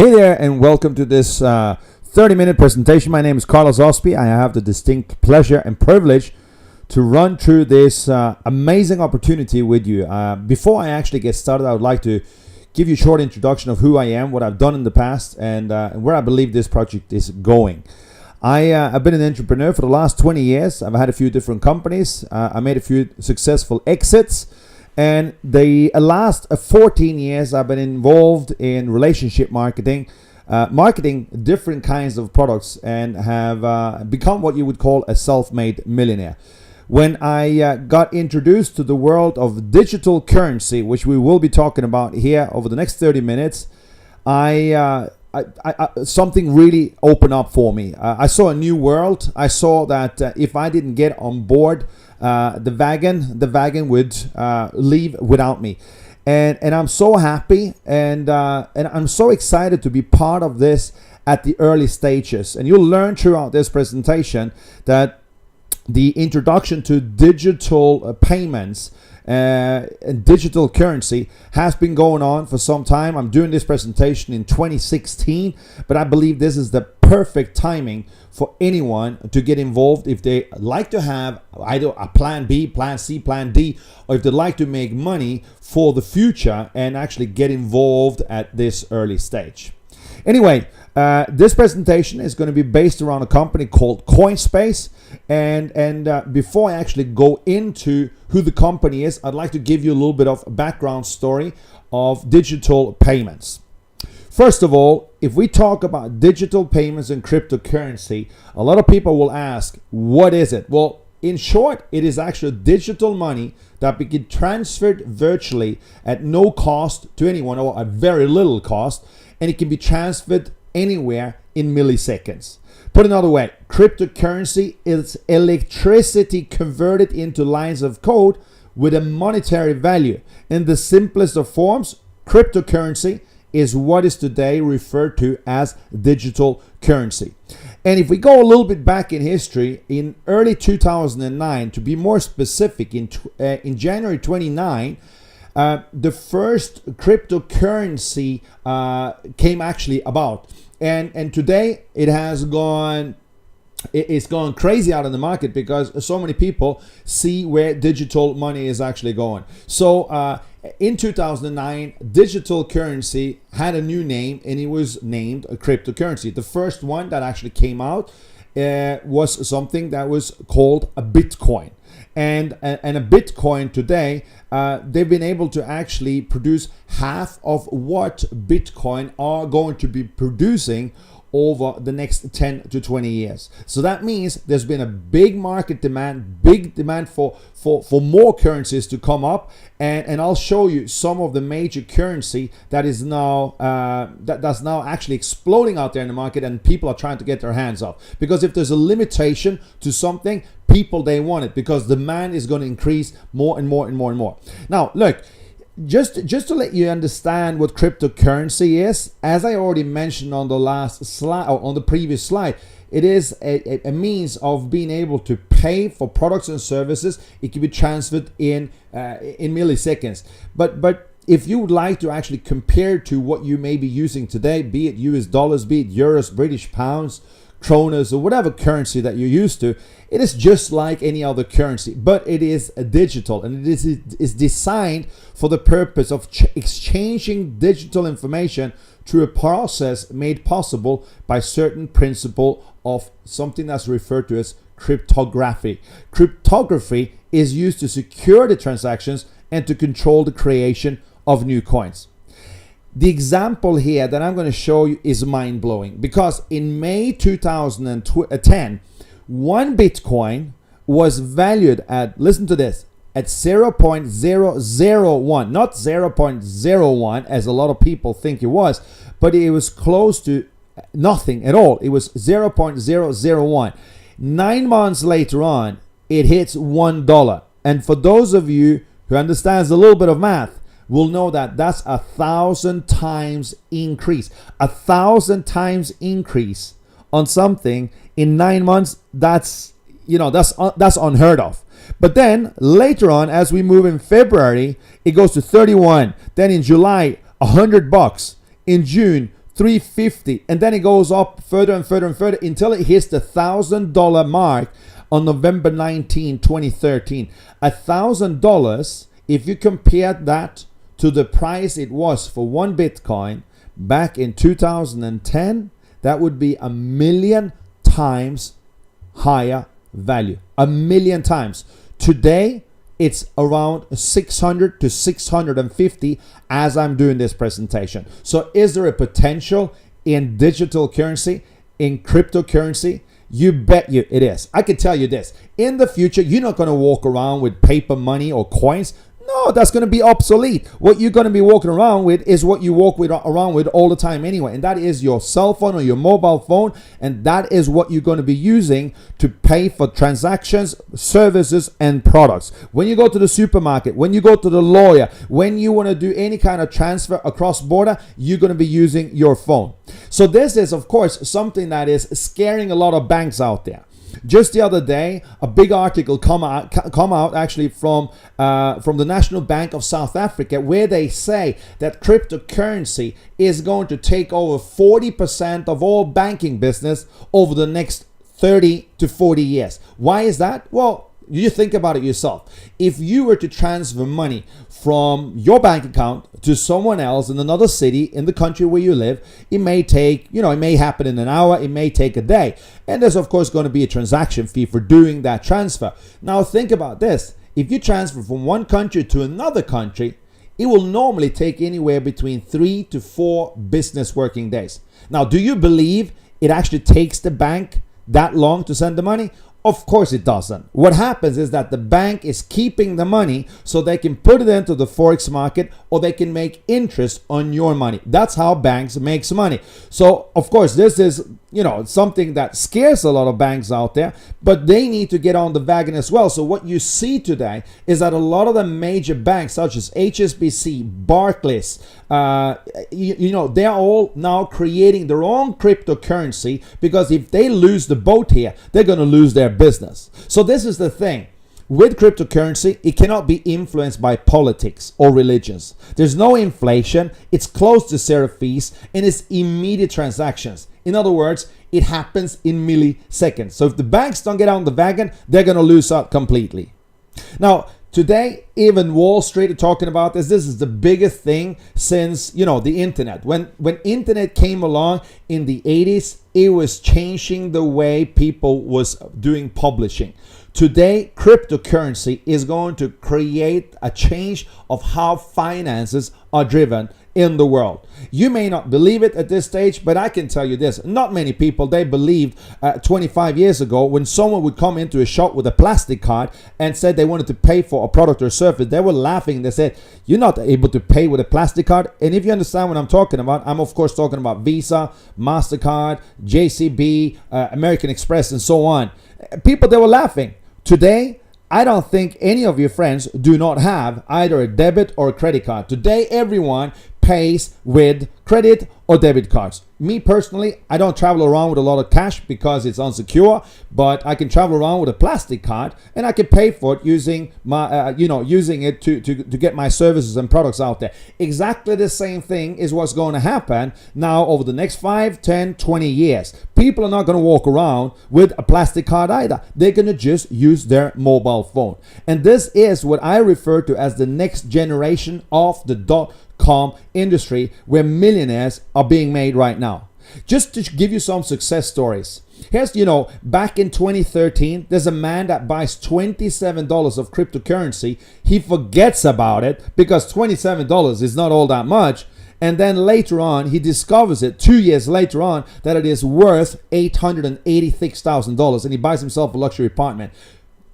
Hey there, and welcome to this 30-minute presentation. My name is Carlos Osby. I have the distinct pleasure and privilege to run through this amazing opportunity with you. Before I actually get started, I would like to give you a short introduction of who I am, what I've done in the past, and where I believe this project is going. I've been an entrepreneur for the last 20 years. I've had a few different companies. I made a few successful exits. And the last 14 years, I've been involved in relationship marketing, marketing different kinds of products, and have become what you would call a self-made millionaire. When I got introduced to the world of digital currency, which we will be talking about here over the next 30 minutes, something really opened up for me. I saw a new world. I saw that if I didn't get on board the wagon would leave without me, and I'm so happy and I'm so excited to be part of this at the early stages. And you'll learn throughout this presentation that the introduction to digital payments and digital currency has been going on for some time. I'm doing this presentation in 2016, but I believe this is the perfect timing for anyone to get involved if they like to have either a plan B, plan C, plan D, or if they like to make money for the future and actually get involved at this early stage. Anyway, this presentation is going to be based around a company called Coinspace, and before I actually go into who the company is, I'd like to give you a little bit of a background story of digital payments. First of all, if we talk about digital payments and cryptocurrency, a lot of people will ask, what is it? Well, in short, it is actually digital money that can be transferred virtually at no cost to anyone, or at very little cost, and it can be transferred anywhere in milliseconds. Put another way, cryptocurrency is electricity converted into lines of code with a monetary value. In the simplest of forms, cryptocurrency is what is today referred to as digital currency. And if we go a little bit back in history, in early 2009, to be more specific, in January 29, the first cryptocurrency came actually about. And today it's gone crazy out in the market because so many people see where digital money is actually going. So in 2009, digital currency had a new name, and it was named a cryptocurrency. The first one that actually came out was something that was called a Bitcoin. And a Bitcoin today, they've been able to actually produce half of what Bitcoin are going to be producing over the next 10 to 20 years. So that means there's been a big market demand, big demand for more currencies to come up, and I'll show you some of the major currency that is now that's now actually exploding out there in the market, and people are trying to get their hands off. Because if there's a limitation to something, people, they want it because demand is going to increase more and more and more and more. Now look, just to let you understand what cryptocurrency is, as I already mentioned on the last slide, or on the previous slide, it is a means of being able to pay for products and services. It can be transferred in milliseconds. But if you would like to actually compare to what you may be using today, be it US dollars, be it euros, British pounds, kronas, or whatever currency that you're used to, it is just like any other currency, but it is digital, and it is designed for the purpose of exchanging digital information through a process made possible by certain principle of something that's referred to as cryptography. Cryptography is used to secure the transactions and to control the creation of new coins. The example here that I'm going to show you is mind-blowing, because in May 2010, one Bitcoin was valued at, listen to this, at 0.001, not 0.01 as a lot of people think it was, but it was close to nothing at all. It was 0.001. 9 months later on, it hits $1. And for those of you who understands a little bit of math, will know that that's 1,000 times increase. 1,000 times increase on something in 9 months. That's unheard of. But then later on, as we move in February, it goes to 31. Then in July, $100. In June, $350, and then it goes up further and further and further until it hits the $1,000 mark on November 19, 2013. $1,000, if you compare that to the price it was for one Bitcoin back in 2010, that would be 1,000,000 times higher value. 1,000,000 times. Today, it's around 600 to 650 as I'm doing this presentation. So is there a potential in digital currency, in cryptocurrency? You bet you it is. I can tell you this. In the future, you're not going to walk around with paper money or coins. No, that's going to be obsolete. What you're going to be walking around with is what you walk around with all the time anyway, and that is your cell phone or your mobile phone, and that is what you're going to be using to pay for transactions, services, and products. When you go to the supermarket, when you go to the lawyer, when you want to do any kind of transfer across border, you're going to be using your phone. So this is, of course, something that is scaring a lot of banks out there. Just the other day, a big article come out actually from the National Bank of South Africa, where they say that cryptocurrency is going to take over 40% of all banking business over the next 30 to 40 years. Why is that? Well, you think about it yourself. If you were to transfer money from your bank account to someone else in another city in the country where you live, it may take, it may happen in an hour, it may take a day. And there's of course going to be a transaction fee for doing that transfer. Now think about this. If you transfer from one country to another country, it will normally take anywhere between 3 to 4 business working days. Now, do you believe it actually takes the bank that long to send the money? Of course it doesn't. What happens is that the bank is keeping the money so they can put it into the forex market, or they can make interest on your money. That's how banks make money. So of course this is something that scares a lot of banks out there, but they need to get on the wagon as well. So what you see today is that a lot of the major banks such as HSBC, Barclays, they're all now creating their own cryptocurrency, because if they lose the boat here, they're going to lose their business. So this is the thing. With cryptocurrency, it cannot be influenced by politics or religions. There's no inflation, it's close to zero fees, and it's immediate transactions. In other words, it happens in milliseconds. So if the banks don't get on the wagon, they're going to lose out completely. Now, today, even Wall Street are talking about this. This is the biggest thing since, the internet. When internet came along in the 80s, it was changing the way people was doing publishing. Today, cryptocurrency is going to create a change of how finances are driven in the world. You may not believe it at this stage, but I can tell you this. Not many people, they believed 25 years ago when someone would come into a shop with a plastic card and said they wanted to pay for a product or service. They were laughing. They said, you're not able to pay with a plastic card. And if you understand what I'm talking about, I'm of course talking about Visa, MasterCard, JCB, American Express, and so on. People, they were laughing. Today, I don't think any of your friends do not have either a debit or a credit card. Today, everyone pays with credit or debit cards. Me personally, I don't travel around with a lot of cash because it's unsecure, but I can travel around with a plastic card and I can pay for it using my, using it to get my services and products out there. Exactly the same thing is what's going to happen now over the next 5, 10, 20 years. People are not going to walk around with a plastic card either. They're going to just use their mobile phone. And this is what I refer to as the next generation of the .com industry, where millionaires are being made right now. Just to give you some success stories. Here's, back in 2013, there's a man that buys $27 of cryptocurrency. He forgets about it because $27 is not all that much. And then later on, he discovers it 2 years later on that it is worth $886,000, and he buys himself a luxury apartment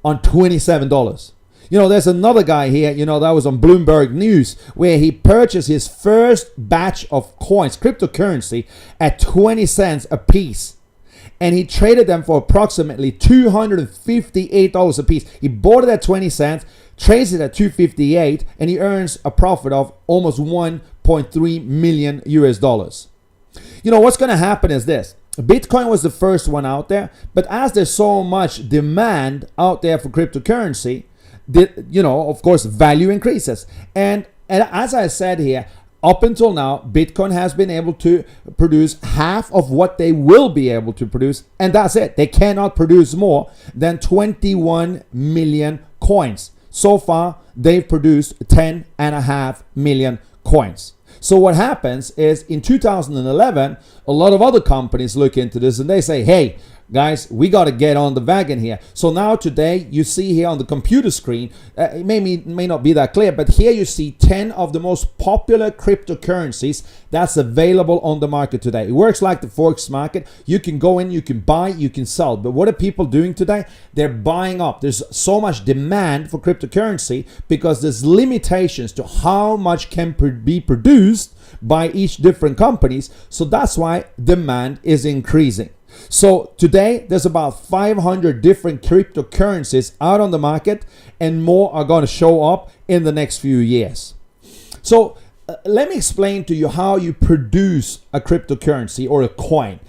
on $27. There's another guy here, that was on Bloomberg News, where he purchased his first batch of coins, cryptocurrency, at 20 cents a piece. And he traded them for approximately $258 a piece. He bought it at 20 cents, trades it at $258, and he earns a profit of almost 1.3 million US dollars. What's going to happen is this. Bitcoin was the first one out there, but as there's so much demand out there for cryptocurrency, of course, value increases. And as I said here, up until now, Bitcoin has been able to produce half of what they will be able to produce, and that's it. They cannot produce more than 21 million coins. So far, they've produced 10.5 million coins. So what happens is in 2011, a lot of other companies look into this and they say, hey, guys, we got to get on the wagon here. So now today you see here on the computer screen, it may not be that clear, but here you see 10 of the most popular cryptocurrencies that's available on the market today. It works like the Forex market. You can go in, you can buy, you can sell. But what are people doing today? They're buying up. There's so much demand for cryptocurrency because there's limitations to how much can be produced by each different companies. So that's why demand is increasing. So today there's about 500 different cryptocurrencies out on the market, and more are going to show up in the next few years. So let me explain to you how you produce a cryptocurrency or a coin.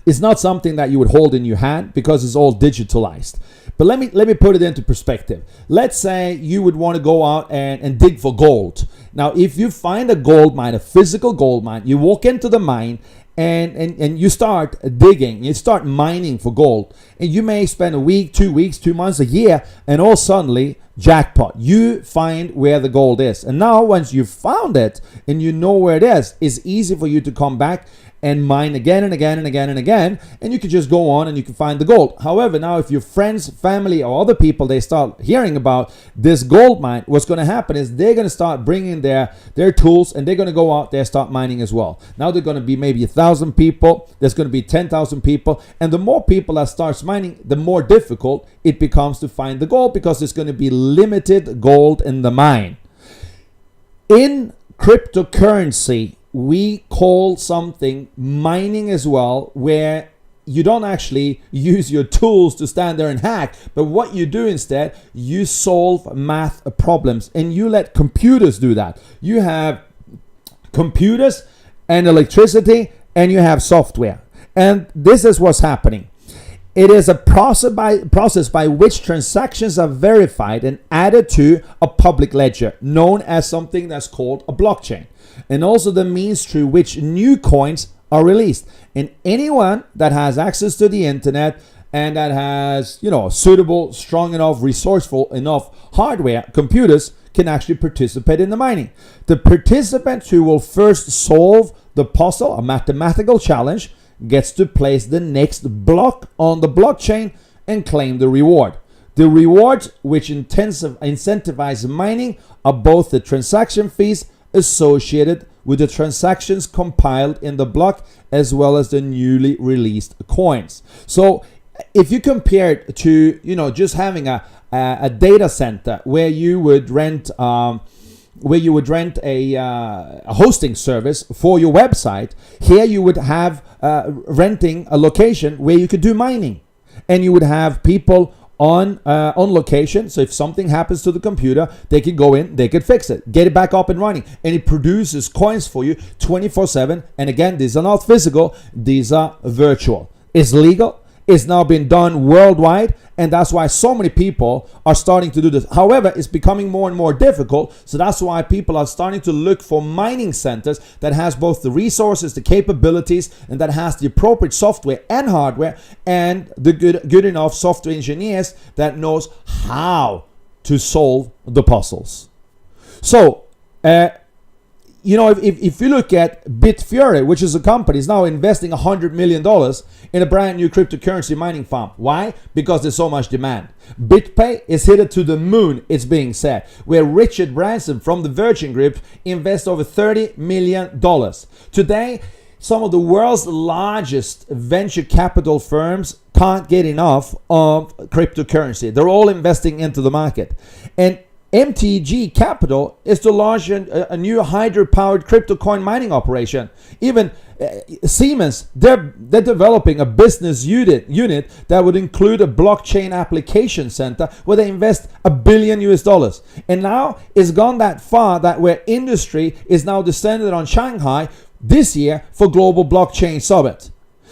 It's not something that you would hold in your hand because it's all digitalized. But let me put it into perspective. Let's say you would want to go out and dig for gold. Now, if you find a gold mine, a physical gold mine, you walk into the mine and you start digging, you start mining for gold, and you may spend a week, 2 weeks, 2 months, a year, and all suddenly, jackpot, you find where the gold is. And now once you've found it and you know where it is, it's easy for you to come back and mine again and again and again and again, and you can just go on and you can find the gold. However, now if your friends, family, or other people, they start hearing about this gold mine, what's going to happen is they're going to start bringing their tools, and they're going to go out there, start mining as well. Now they're going to be maybe 1,000 people, there's going to be 10,000 people, and the more people that starts mining, the more difficult it becomes to find the gold because there's going to be limited gold in the mine. In cryptocurrency, we call something mining as well, where you don't actually use your tools to stand there and hack, but what you do instead, you solve math problems, and you let computers do that. You have computers and electricity, and you have software, and this is what's happening. It is a process by which transactions are verified and added to a public ledger, known as something that's called a blockchain, and also the means through which new coins are released. And anyone that has access to the internet and that has, suitable, strong enough, resourceful enough hardware, computers, can actually participate in the mining. The participant who will first solve the puzzle, a mathematical challenge, gets to place the next block on the blockchain and claim the reward. The rewards which incentivize mining are both the transaction fees associated with the transactions compiled in the block as well as the newly released coins. So if you compare it to just having a data center where you would rent a hosting service for your website, here you would have renting a location where you could do mining, and you would have people on location. So if something happens to the computer, they could go in, they could fix it, get it back up and running, and it produces coins for you 24/7. And again, these are not physical, these are virtual. It's legal. It's now been done worldwide, and that's why so many people are starting to do this. However, it's becoming more and more difficult, so that's why people are starting to look for mining centers that has both the resources, the capabilities, and that has the appropriate software and hardware, and the good enough software engineers that knows how to solve the puzzles. So, if you look at Bitfury, which is a company, is now investing $100 million in a brand new cryptocurrency mining farm. Why? Because there's so much demand. BitPay is headed to the moon, it's being said, where Richard Branson from the Virgin Group invests over $30 million. Today, some of the world's largest venture capital firms can't get enough of cryptocurrency. They're all investing into the market. And MTG Capital is to launch a new hydro-powered crypto coin mining operation. Even Siemens, they're developing a business unit that would include a blockchain application center where they invest $1 billion. And now it's gone that far that where industry is now descended on Shanghai this year for Global Blockchain Summit.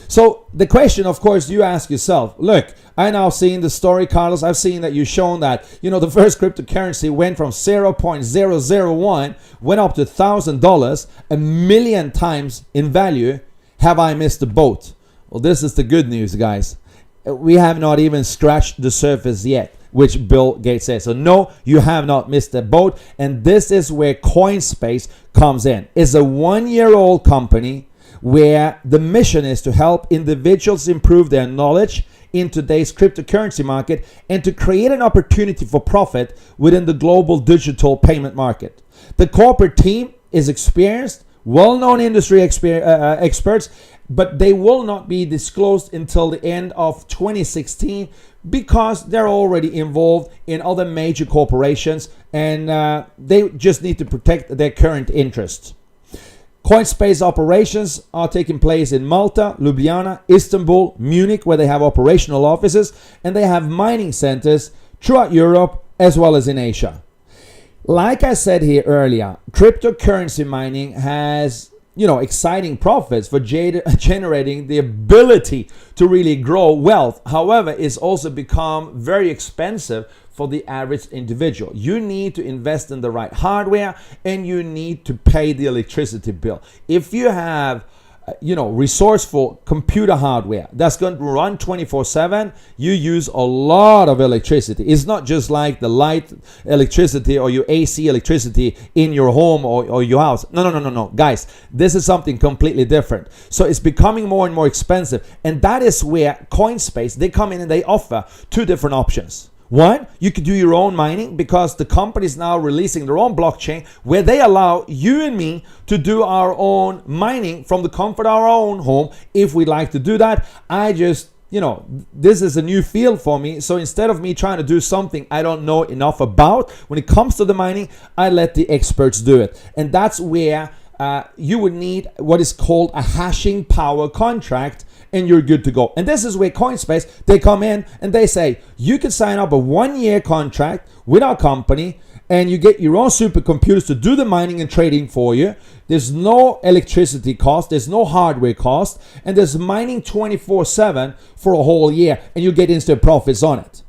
So the question, of course, you ask yourself, look, I now seen the story, Carlos. I've seen that you've shown that, the first cryptocurrency went from 0.001, went up to $1,000, a million times in value. Have I missed the boat? Well, this is the good news, guys. We have not even scratched the surface yet, which Bill Gates says. So no, you have not missed the boat. And this is where Coinspace comes in. It's a 1-year-old company where the mission is to help individuals improve their knowledge in today's cryptocurrency market and to create an opportunity for profit within the global digital payment market. The corporate team is experienced, well-known industry experts, but they will not be disclosed until the end of 2016 because they're already involved in other major corporations and they just need to protect their current interests. Coinspace operations are taking place in Malta, Ljubljana, Istanbul, Munich, where they have operational offices, and they have mining centers throughout Europe as well as in Asia. Like I said here earlier, cryptocurrency mining has, exciting profits for generating the ability to really grow wealth. However, it's also become very expensive for the average individual. You need to invest in the right hardware and you need to pay the electricity bill. If you have resourceful computer hardware that's going to run 24/7, you use a lot of electricity. It's not just like the light electricity or your AC electricity in your home or your house. No. Guys, this is something completely different. So it's becoming more and more expensive. And that is where Coinspace, they come in and they offer two different options. One, you could do your own mining because the company is now releasing their own blockchain where they allow you and me to do our own mining from the comfort of our own home if we'd like to do that. This is a new field for me. So instead of me trying to do something I don't know enough about, when it comes to the mining, I let the experts do it. And that's where you would need what is called a hashing power contract, and you're good to go. And this is where Coinspace, they come in and they say, you can sign up a 1-year contract with our company and you get your own supercomputers to do the mining and trading for you. There's no electricity cost, there's no hardware cost, and there's mining 24/7 for a whole year, and you get instant profits on it.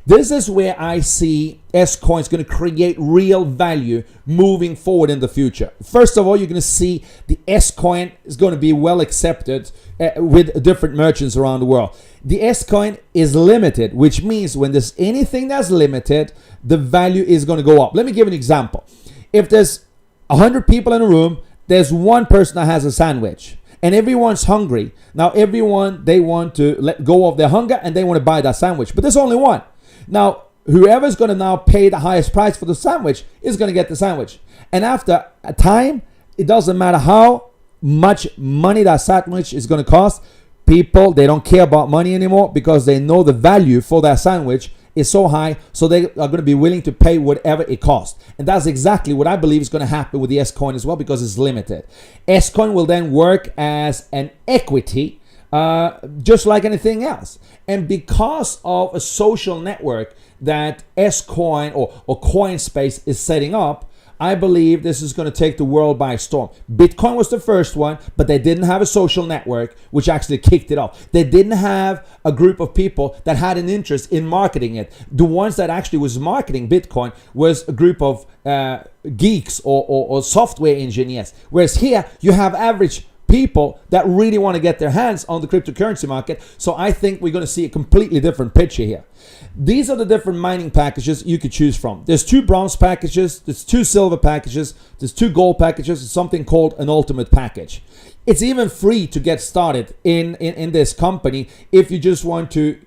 This is where I see S-Coin is going to create real value moving forward in the future. First of all, you're going to see the S-Coin is going to be well accepted with different merchants around the world. The S-Coin is limited, which means when there's anything that's limited, the value is going to go up. Let me give an example. If there's 100 people in a room, there's one person that has a sandwich. And everyone's hungry. Now everyone, they want to let go of their hunger and they want to buy that sandwich. But there's only one. Now, whoever's going to now pay the highest price for the sandwich is going to get the sandwich. And after a time, it doesn't matter how much money that sandwich is going to cost. People, they don't care about money anymore because they know the value for that sandwich is so high, so they are going to be willing to pay whatever it costs. And that's exactly what I believe is going to happen with the S-Coin as well, because it's limited. S-Coin will then work as an equity, just like anything else. And because of a social network that S-Coin or Coinspace is setting up, I believe this is going to take the world by storm. Bitcoin was the first one, but they didn't have a social network, which actually kicked it off. They didn't have a group of people that had an interest in marketing it. The ones that actually was marketing Bitcoin was a group of geeks or software engineers. Whereas here, you have average people that really want to get their hands on the cryptocurrency market. So I think we're going to see a completely different picture here. These are the different mining packages you could choose from. There's 2 bronze packages, there's 2 silver packages, there's 2 gold packages, there's something called an ultimate package. It's even free to get started in this company if you just want to,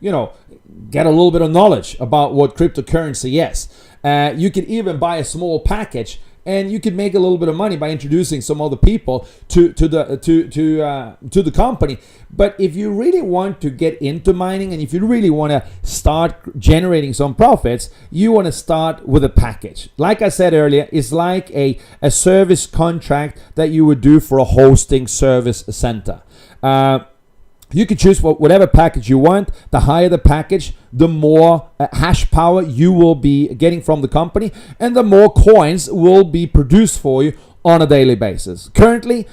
get a little bit of knowledge about what cryptocurrency is. You can even buy a small package, and you can make a little bit of money by introducing some other people to the company. But if you really want to get into mining and if you really want to start generating some profits, you want to start with a package. Like I said earlier, it's like a service contract that you would do for a hosting service center. You can choose whatever package you want. The higher the package, the more hash power you will be getting from the company, and the more coins will be produced for you on a daily basis. Currently,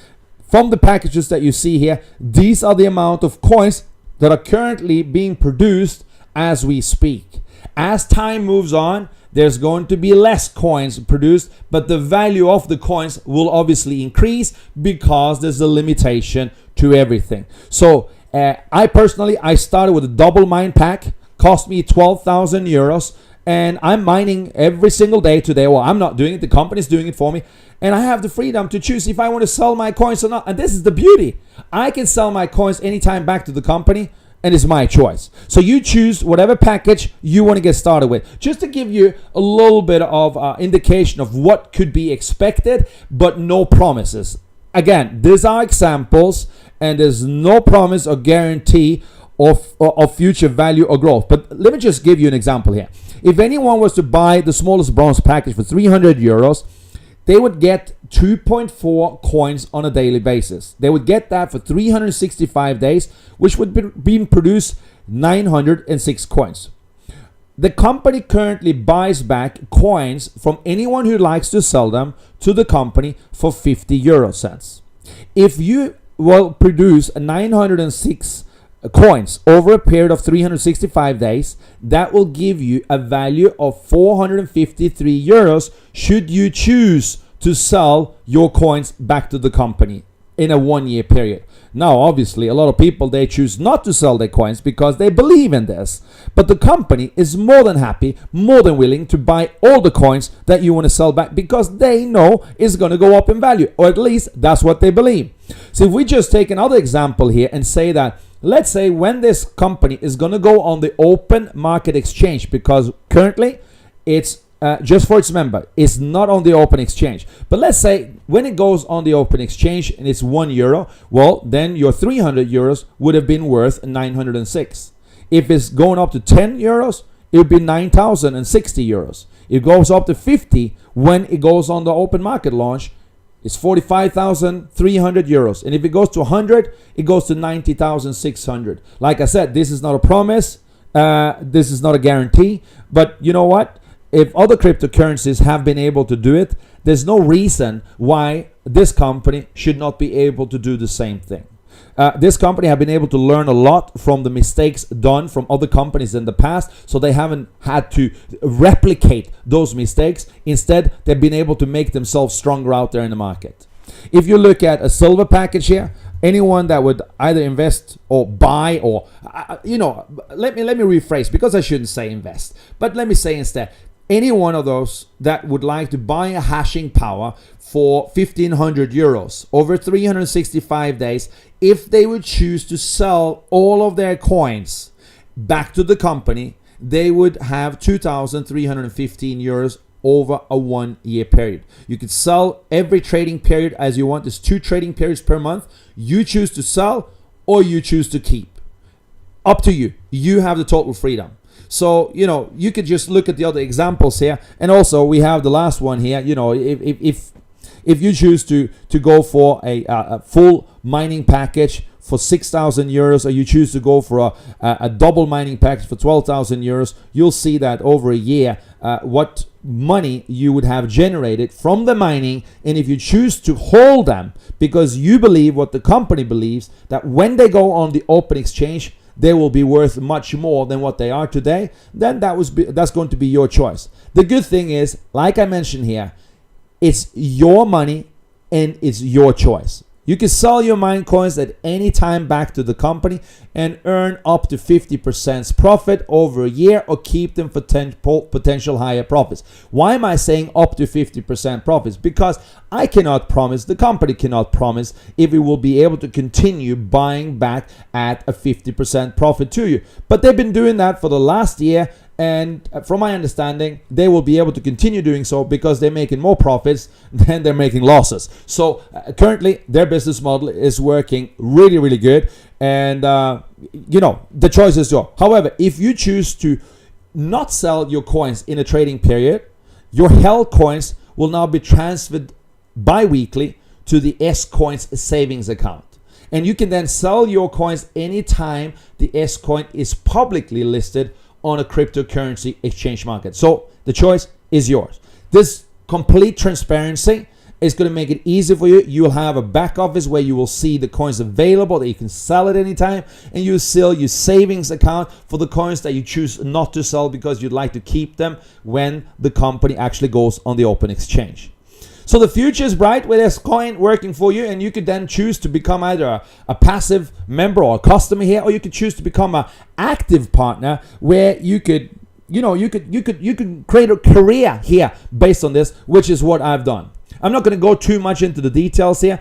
from the packages that you see here, these are the amount of coins that are currently being produced as we speak. As time moves on, there's going to be less coins produced, but the value of the coins will obviously increase because there's a limitation to everything. So I personally started with a double mine pack, cost me 12,000 euros, and I'm mining every single day today. Well, I'm not doing it, the company's doing it for me, and I have the freedom to choose if I want to sell my coins or not. And this is the beauty. I can sell my coins anytime back to the company, and it's my choice. So you choose whatever package you want to get started with. Just to give you a little bit of indication of what could be expected, but no promises. Again, these are examples, and there's no promise or guarantee of future value or growth. But let me just give you an example here. If anyone was to buy the smallest bronze package for 300 euros, they would get 2.4 coins on a daily basis. They would get that for 365 days, which would be produced 906 coins. The company currently buys back coins from anyone who likes to sell them to the company for 50 euro cents. If you will produce 906 coins over a period of 365 days, that will give you a value of 453 euros should you choose to sell your coins back to the company in a 1 year period. Now, obviously, a lot of people, they choose not to sell their coins because they believe in this. But the company is more than happy, more than willing to buy all the coins that you want to sell back because they know it's going to go up in value, or at least that's what they believe. So if we just take another example here and say that, let's say when this company is going to go on the open market exchange, because currently it's just for its member, it's not on the open exchange. But let's say when it goes on the open exchange and it's 1 euro, well, then your 300 euros would have been worth 906. If it's going up to 10 euros, it would be 9,060 euros. It goes up to 50 when it goes on the open market launch. It's 45,300 euros. And if it goes to 100, it goes to 90,600. Like I said, this is not a promise. This is not a guarantee. But you know what? If other cryptocurrencies have been able to do it, there's no reason why this company should not be able to do the same thing. This company have been able to learn a lot from the mistakes done from other companies in the past, so they haven't had to replicate those mistakes. Instead, they've been able to make themselves stronger out there in the market. If you look at a silver package here, anyone that would either invest or buy or, let me rephrase, because I shouldn't say invest, but let me say instead, any one of those that would like to buy a hashing power for 1,500 euros over 365 days, if they would choose to sell all of their coins back to the company, they would have 2,315 euros over a 1 year period. You could sell every trading period as you want. There's 2 trading periods per month. You choose to sell or you choose to keep. Up to you. You have the total freedom. So, you could just look at the other examples here. And also we have the last one here. If you choose to go for a full mining package for 6,000 euros, or you choose to go for a double mining package for 12,000 euros, you'll see that over a year, what money you would have generated from the mining. And if you choose to hold them because you believe what the company believes, that when they go on the open exchange, they will be worth much more than what they are today, then that's going to be your choice. The good thing is, like I mentioned here, it's your money and it's your choice. You can sell your mine coins at any time back to the company and earn up to 50% profit over a year, or keep them for potential higher profits. Why am I saying up to 50% profits? Because I cannot promise, the company cannot promise if it will be able to continue buying back at a 50% profit to you. But they've been doing that for the last year. And from my understanding, they will be able to continue doing so because they're making more profits than they're making losses. So currently, their business model is working really, really good. And, the choice is yours. However, if you choose to not sell your coins in a trading period, your held coins will now be transferred bi-weekly to the S-Coins savings account. And you can then sell your coins anytime the S-Coin is publicly listed on a cryptocurrency exchange market. So the choice is yours. This complete transparency It's going to make it easy for you. You'll have a back office where you will see the coins available that you can sell at any time, and you sell your savings account for the coins that you choose not to sell because you'd like to keep them when the company actually goes on the open exchange. So the future is bright with this coin working for you, and you could then choose to become either a passive member or a customer here, or you could choose to become an active partner where you could create a career here based on this, which is what I've done. I'm not going to go too much into the details here,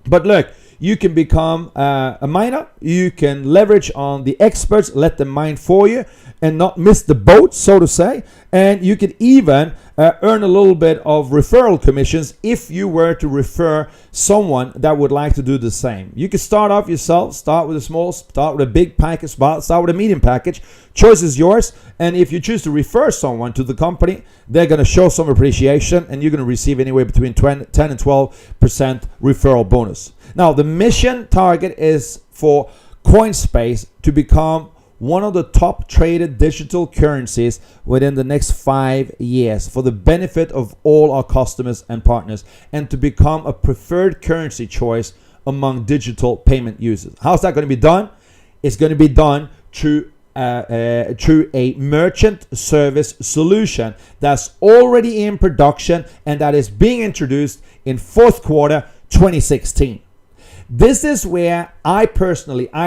but look, you can become a miner. You can leverage on the experts, let them mine for you and not miss the boat, so to say. And you could even earn a little bit of referral commissions if you were to refer someone that would like to do the same. You can start off yourself, start with a small, start with a big package, start with a medium package. Choice is yours. And if you choose to refer someone to the company, they're going to show some appreciation, and you're going to receive anywhere between 10 and 12% referral bonus. Now, the mission target is for CoinSpace to become one of the top traded digital currencies within the next 5 years for the benefit of all our customers and partners, and to become a preferred currency choice among digital payment users. How's that going to be done? It's going to be done through a merchant service solution that's already in production and that is being introduced in fourth quarter 2016. This is where I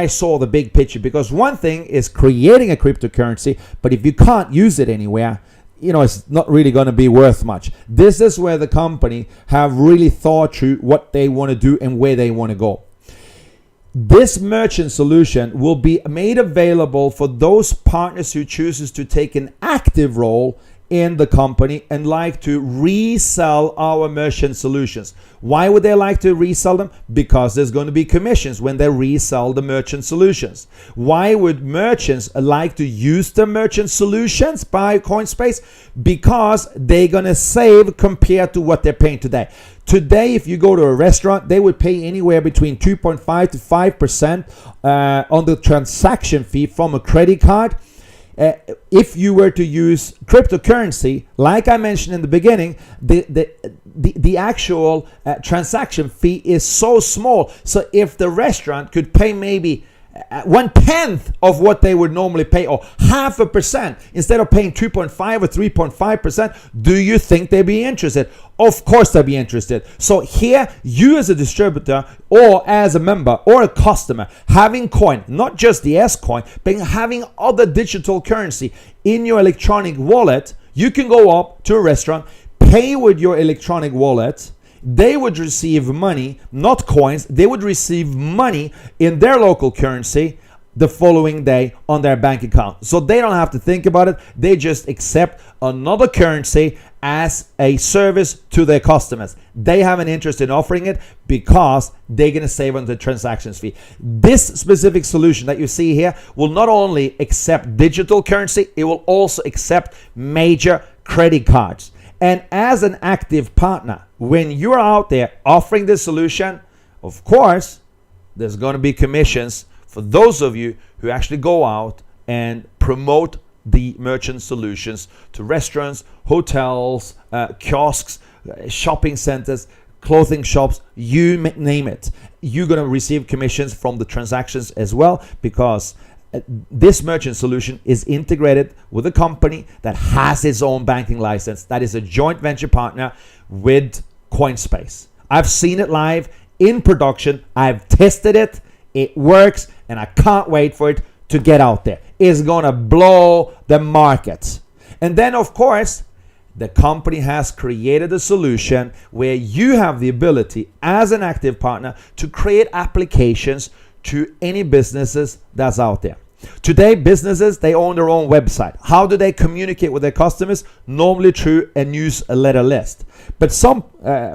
saw the big picture, because one thing is creating a cryptocurrency, but if you can't use it anywhere, it's not really going to be worth much. This is where the company have really thought through what they want to do and where they want to go. This merchant solution will be made available for those partners who chooses to take an active role in the company and like to resell our merchant solutions. Why would they like to resell them? Because there's going to be commissions when they resell the merchant solutions. Why would merchants like to use the merchant solutions by CoinSpace? Because they're going to save compared to what they're paying today. Today, if you go to a restaurant, they would pay anywhere between 2.5 to 5% on the transaction fee from a credit card. If you were to use cryptocurrency, like I mentioned in the beginning, the actual transaction fee is so small. So if the restaurant could pay maybe 1/10 of what they would normally pay, or 0.5%, instead of paying 2.5 or 3.5%, do you think they'd be interested? Of course they'd be interested. So here, you as a distributor or as a member or a customer, having coin, not just the S coin, but having other digital currency in your electronic wallet, you can go up to a restaurant, pay with your electronic wallet. They would receive money, not coins. They would receive money in their local currency the following day on their bank account. So they don't have to think about it. They just accept another currency as a service to their customers. They have an interest in offering it because they're going to save on the transactions fee. This specific solution that you see here will not only accept digital currency, it will also accept major credit cards. And as an active partner, when you're out there offering this solution, of course, there's going to be commissions for those of you who actually go out and promote the merchant solutions to restaurants, hotels, kiosks, shopping centers, clothing shops, you name it. You're going to receive commissions from the transactions as well, because this merchant solution is integrated with a company that has its own banking license, that is a joint venture partner with CoinSpace. I've seen it live in production. I've tested it. It works, and I can't wait for it to get out there. It's going to blow the market. And then, of course, the company has created a solution where you have the ability as an active partner to create applications to any businesses that's out there. Today, businesses, they own their own website. How do they communicate with their customers? Normally through a newsletter list. But some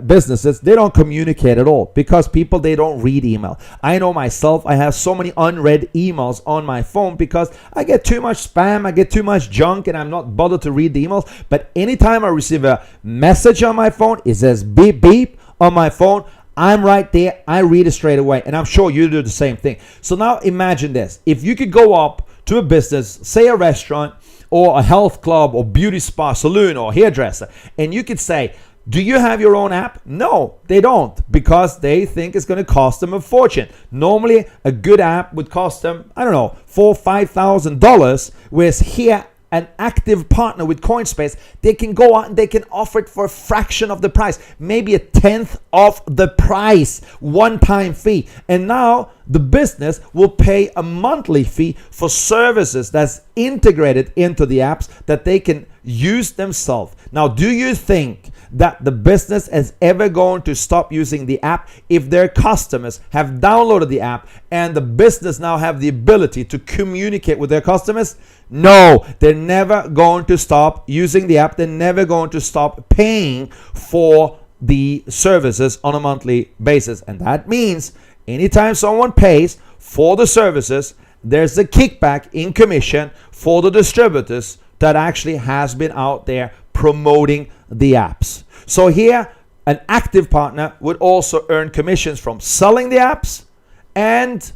businesses, they don't communicate at all because people, they don't read email. I know myself, I have so many unread emails on my phone because I get too much spam, I get too much junk, and I'm not bothered to read the emails. But anytime I receive a message on my phone, it says beep beep on my phone. I'm right there. I read it straight away. And I'm sure you do the same thing. So now imagine this. If you could go up to a business, say a restaurant or a health club or beauty spa, salon or hairdresser, and you could say, Do you have your own app? No, they don't, because they think it's going to cost them a fortune. Normally, a good app would cost them, I don't know, $4,000-$5,000, whereas here, an active partner with Coinspace, they can go out and they can offer it for a fraction of the price, maybe a tenth of the price, one-time fee. And now the business will pay a monthly fee for services that's integrated into the apps that they can use themselves. Now, do you think that the business is ever going to stop using the app if their customers have downloaded the app and the business now have the ability to communicate with their customers? No, they're never going to stop using the app. They're never going to stop paying for the services on a monthly basis. And that means anytime someone pays for the services, there's a kickback in commission for the distributors that actually has been out there promoting the apps. So here, an active partner would also earn commissions from selling the apps and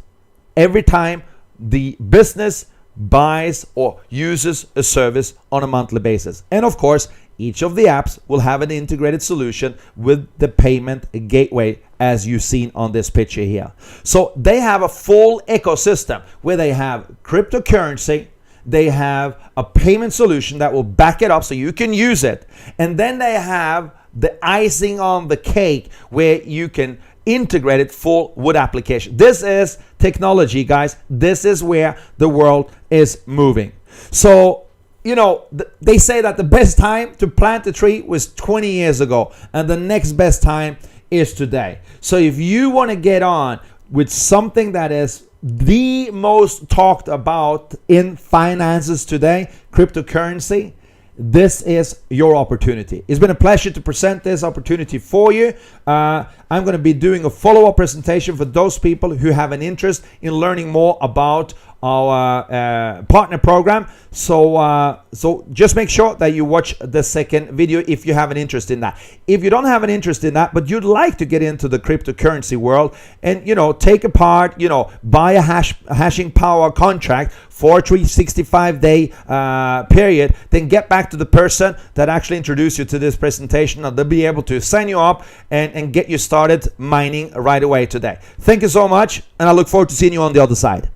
every time the business buys or uses a service on a monthly basis. And of course, each of the apps will have an integrated solution with the payment gateway, as you've seen on this picture here. So they have a full ecosystem where they have cryptocurrency, they have a payment solution that will back it up so you can use it, and then they have the icing on the cake where you can integrate it full with application. This is technology, guys. This is where the world is moving. So, you know, they say that the best time to plant a tree was 20 years ago, and the next best time is today. So if you want to get on with something that is the most talked about in finances today, cryptocurrency, this is your opportunity. It's been a pleasure to present this opportunity for you. I'm going to be doing a follow-up presentation for those people who have an interest in learning more about our partner program. So just make sure that you watch the second video if you have an interest in that. If you don't have an interest in that, but you'd like to get into the cryptocurrency world and, you know, take apart, you know, buy a hashing power contract for a 365-day period, then get back to the person that actually introduced you to this presentation, and they'll be able to sign you up and get you started mining right away today. Thank you so much, and I look forward to seeing you on the other side.